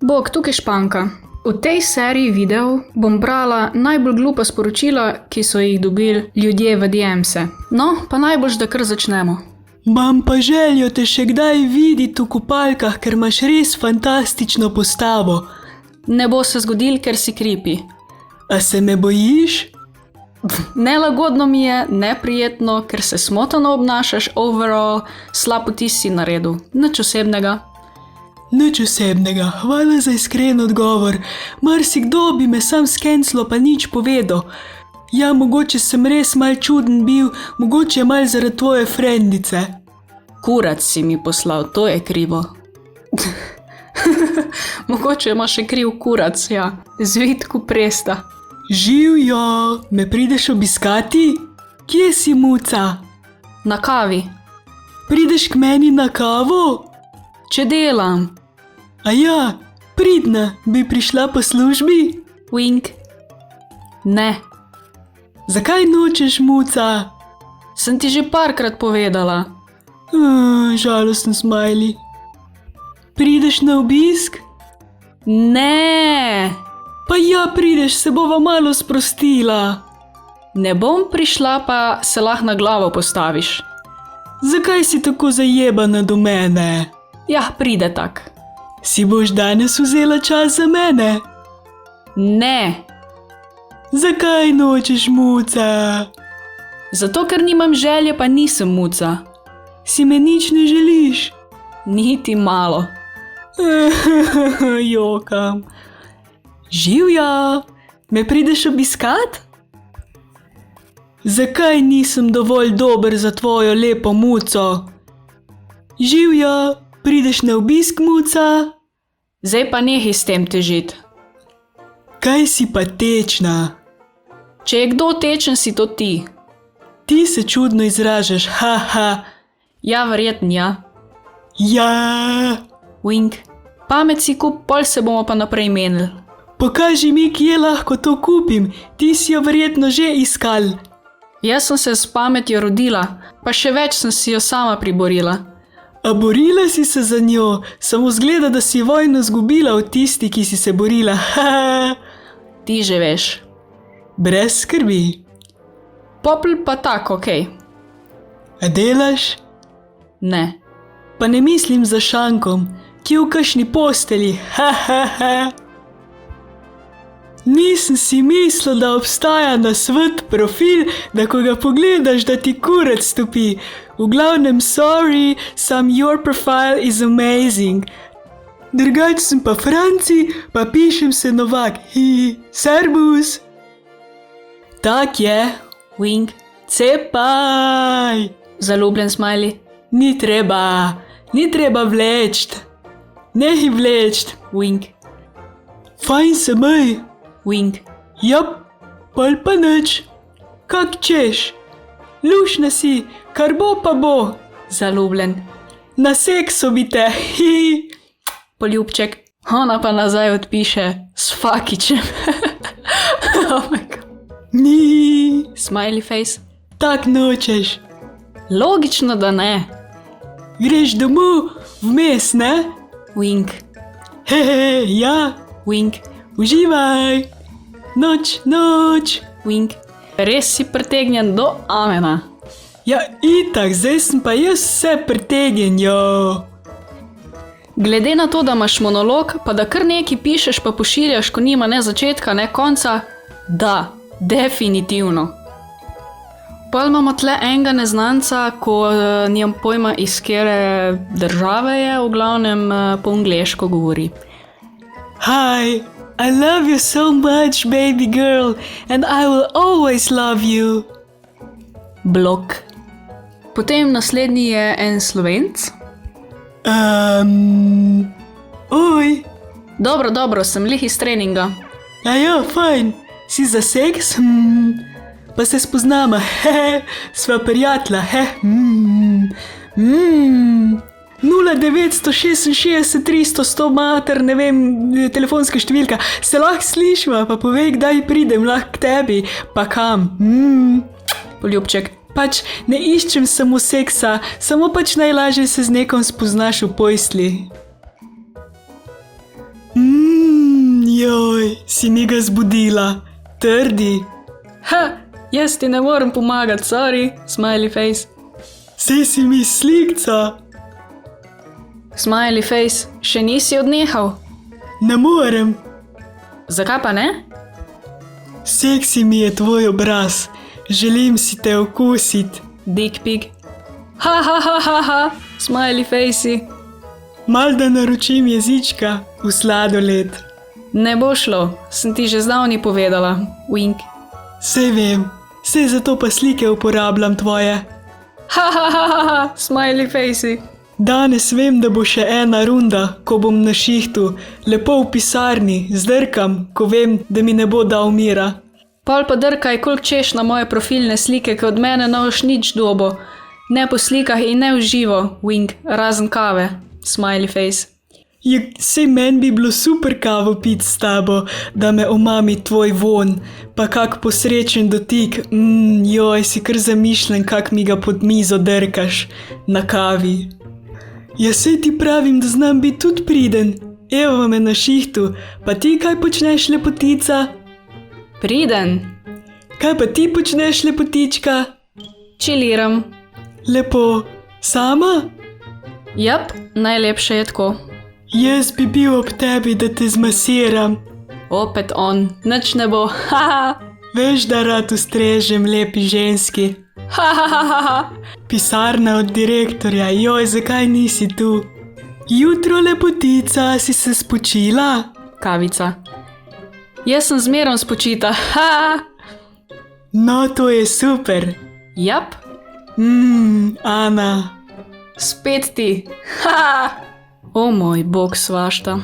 Bog, tukaj Španka. V tej seriji videov bom brala najbolj glupa sporočila, ki so jih dobili ljudje v DM-se. No, pa najboljš, da kar začnemo. Imam pa željo te še kdaj videti v kopalkah, ker imaš res fantastično postavo. Ne bo se zgodil, ker si creepy. A se me bojiš? Nelagodno mi je, neprijetno, ker se smotano obnašaš, overall, slab vtis si naredil. Nič osebnega. Nič osebnega, hvala za iskren odgovor. Marsikdo bi me sam skenclo pa nič povedal. Ja, mogoče sem res mal čuden bil, mogoče mal zaradi tvoje frendice. Kurac si mi poslal, to je krivo. Mogoče ima še kriv kurac, ja. Zvitku presta. Živjo, me prideš obiskati? Kje si, muca? Na kavi. Prideš k meni na kavo? Če delam. A ja, pridna, bi prišla po službi? Wink. Ne. Zakaj nočeš, muca? Sem ti že parkrat povedala. Žalosten smajli. Prideš na obisk? Ne. Pa ja, prideš, se bova malo sprostila. Ne bom prišla, pa se lahko na glavo postaviš. Zakaj si tako zajebana do mene? Ja, pride tak. Si boš danes vzela čas za mene? Ne. Zakaj nočeš, muca? Zato, ker nimam želje, pa nisem muca. Si me nič ne želiš? Niti malo. Jokam. Živja, me prideš obiskat? Zakaj nisem dovolj dober za tvojo lepo muco? Živja, prideš na obisk, muca? Zdaj pa nehaj s tem težit. Kaj si pa tečna? Če je kdo tečen, si to ti. Ti se čudno izražaš, haha. Ja, verjetno ja. Ja. Wink. Pamet si kup, pol se bomo pa naprej menili. Pokaži mi, kje lahko to kupim. Ti si jo verjetno že iskal. Jaz sem se s pametjo rodila, pa še več sem si jo sama priborila. A borila si se za njo, samo zgleda, da si vojno zgubila od tisti, ki si se borila. Ti že veš. Brez skrbi. Popl pa tak, okej. A delaš? Ne. Pa ne mislim za šankom, ki v kakšni posteli. Nisem si mislil, da obstaja na svet profil, da ko ga pogledaš, da ti kurac stopi. V glavnem, sorry, sam your profile is amazing. Drugač sem pa Franci, pa pišem se Novak. Servus. Tak je. Wink. Cepaj. Zaljubljen smajli. Ni treba vleč. Nehi vleč. Wink. Fajn se maj. Wink. Jap, pol pa nič. Kak češ? Lušna si, kar bo pa bo. Zaljubljen. Na seksu bi te. Poljubček. Ona pa nazaj odpiše s fakičem. Oh my god. Ni. Smiley face. Tak nočeš. Logično, da ne. Greš domov vmes, ne? Wink. Ja. Wink. Uživaj. Noč. Wink. Res si pretegnjen do amena. Ja, itak, zdaj sem pa jaz vse pretegnjen, jo. Glede na to, da imaš monolog, pa da kar nekaj pišeš pa pošiljaš, ko nima ne začetka, ne konca, da, definitivno. Pol imamo tle enega neznanca, ko nijem pojma iz kere države je, v glavnem po angleško govori. Hi, I love you so much, baby girl, and I will always love you. Blok. Potem naslednji je en Slovenc. Oj. Dobro, sem lih iz treninga. Ja, fajn. Si za seks? Pa se spoznama, sva prijatla, 0966 300 100 mater, ne vem, telefonska številka, se lahko slišva, pa povej, kdaj pridem lahko k tebi, pa kam. Poljubček. Pač ne iščem samo seksa, samo pač najlažje se z nekom spoznaš v posli. Joj, si mi ga zbudila. Trdi. Ha, jaz ti ne morem pomagati, sorry, smiley face. Sej si mi slikca. Smiley face, še nisi odnehal? Ne morem. Zakaj pa ne? Seksi mi je tvoj obraz. Želim si te okusiti. Dick pic. Ha, ha, ha, ha, ha, smiley facey. Mal da naročim jezička v sladoled. Ne bo šlo, sem ti že zdavni povedala. Wink. Sej vem, sej zato pa slike uporabljam tvoje. Ha, ha, ha, ha, ha, smiley facey. Danes vem, da bo še ena runda, ko bom na šihtu, lepo v pisarni, zdrkam, ko vem, da mi ne bo dal mira. Pol pa drkaj, koliko češ na moje profilne slike, ki od mene ne boš nič dobo. Ne po slikah in ne v živo, wink, razen kave, smiley face. Sej meni bi bilo super kavo piti s tabo, da me omami tvoj von, pa kak posrečen dotik, joj, si kar zamišljen, kak mi ga pod mizo drkaš na kavi. Ja, sej ti pravim, da znam biti tudi priden. Evo me na šihtu, pa ti kaj počneš, lepotica? Priden. Kaj pa ti počneš, lepotička? Čiliram. Lepo. Sama? Jap, najlepše je tako. Jaz bi bil ob tebi, da te zmasiram. Opet on, nič ne bo, haha. Veš, da rad ustrežem lepi ženski. Ha, ha, ha, ha, ha. Pisarna od direktorja, joj, zakaj nisi tu? Jutro, lepotica, si se spočila? Kavica. Jaz sem zmerom spočita, ha. No, to je super. Jap. Ana. Spet ti, ha. O moj bog, svašta.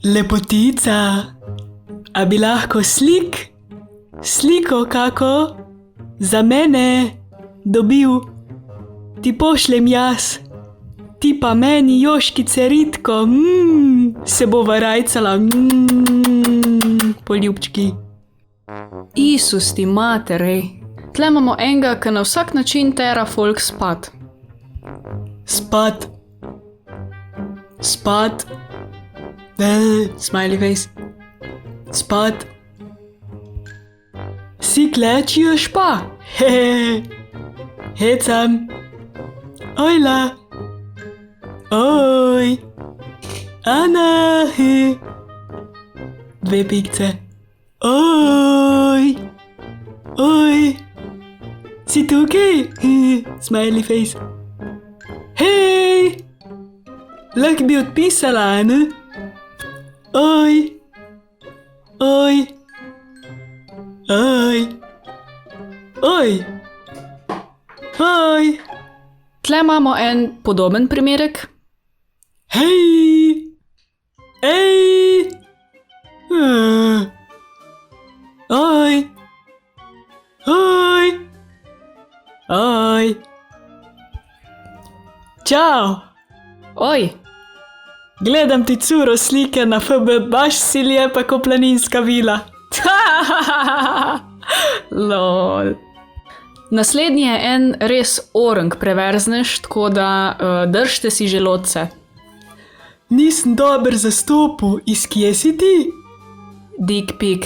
Lepotica, a bi lahko sliko kako? Za mene dobil, ti pošljem jaz, ti pa meni joškice ritko, se bova rajcala, poljubčki. Isus ti materej, tle imamo enega, ki na vsak način tera folk spat. Spat. Smiley face. Spat. Si klečijoš pa? Hehe. Hecam. Ojla. Oj. Ana. He. 2 pikce. Oj. Oj. Si tukaj? Smiley face. Hej. Lahko bi odpisala, ne? Oj. Oj. Oj. Oj. Oj. Tle imamo en podoben primerek. Hej. Ej. Oj. Oj. Oj. Čau. Oj. Gledam ti curo slike na FB, baš si lepa ko planinska vila. Lol. Naslednji je en res orang preverznež, tako da držite si želodce. Nisem dober zastopil, iz kje si ti? Dick pic.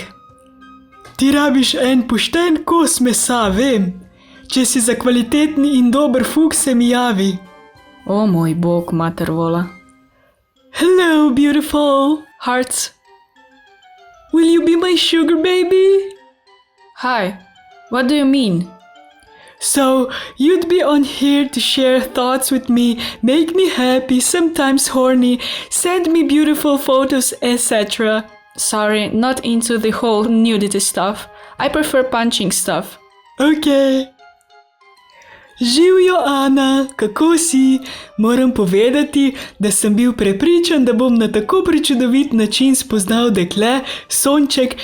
Ti rabiš en pošten kos mesa, vem. Če si za kvalitetni in dober fuk, se mi javi. O moj bog, mater vola. Hello, beautiful. Hearts. Will you be my sugar baby? Hi. What do you mean? So, you'd be on here to share thoughts with me, make me happy, sometimes horny, send me beautiful photos, etc. Sorry, not into the whole nudity stuff. I prefer punching stuff. Ok. Živjo, Ana, kako si? Moram povedati, da sem bil prepričan, da bom na tako prečudovit način spoznal dekle, sonček,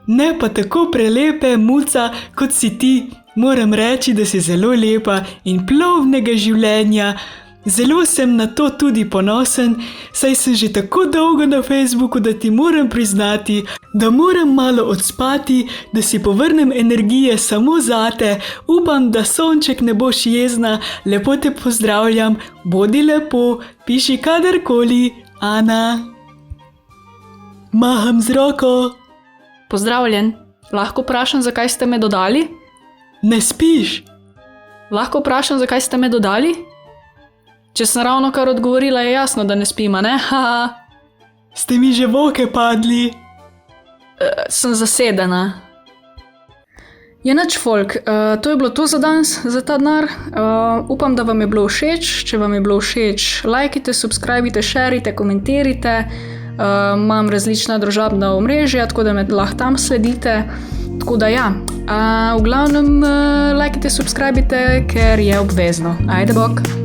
ne pa tako prelepe muca, kot si ti. Moram reči, da si zelo lepa in plovnega življenja. Zelo sem na to tudi ponosen, saj sem že tako dolgo na Facebooku, da ti moram priznati, da moram malo odspati, da si povrnem energije samo zate. Upam, da sonček ne boš jezna, lepo te pozdravljam, bodi lepo, piši kadarkoli, Ana. Maham z roko. Pozdravljen. Lahko vprašam, zakaj ste me dodali? Ne spiš? Lahko vprašam, zakaj ste me dodali? Če sem ravno kar odgovorila, je jasno, da ne spima, ne? Haha. Ste mi že v oke padli? Sem zasedena. Je nič, folk, to je bilo to za danes, za ta denar. Upam, da vam je bilo všeč. Če vam je bilo všeč, lajkite, subskrbite, šerite, komentirajte. Imam različna družabna omrežja, tako da me lahko tam sledite. Tako da ja, v glavnem lajkite, subskrbite, ker je obvezno. Ajde bok!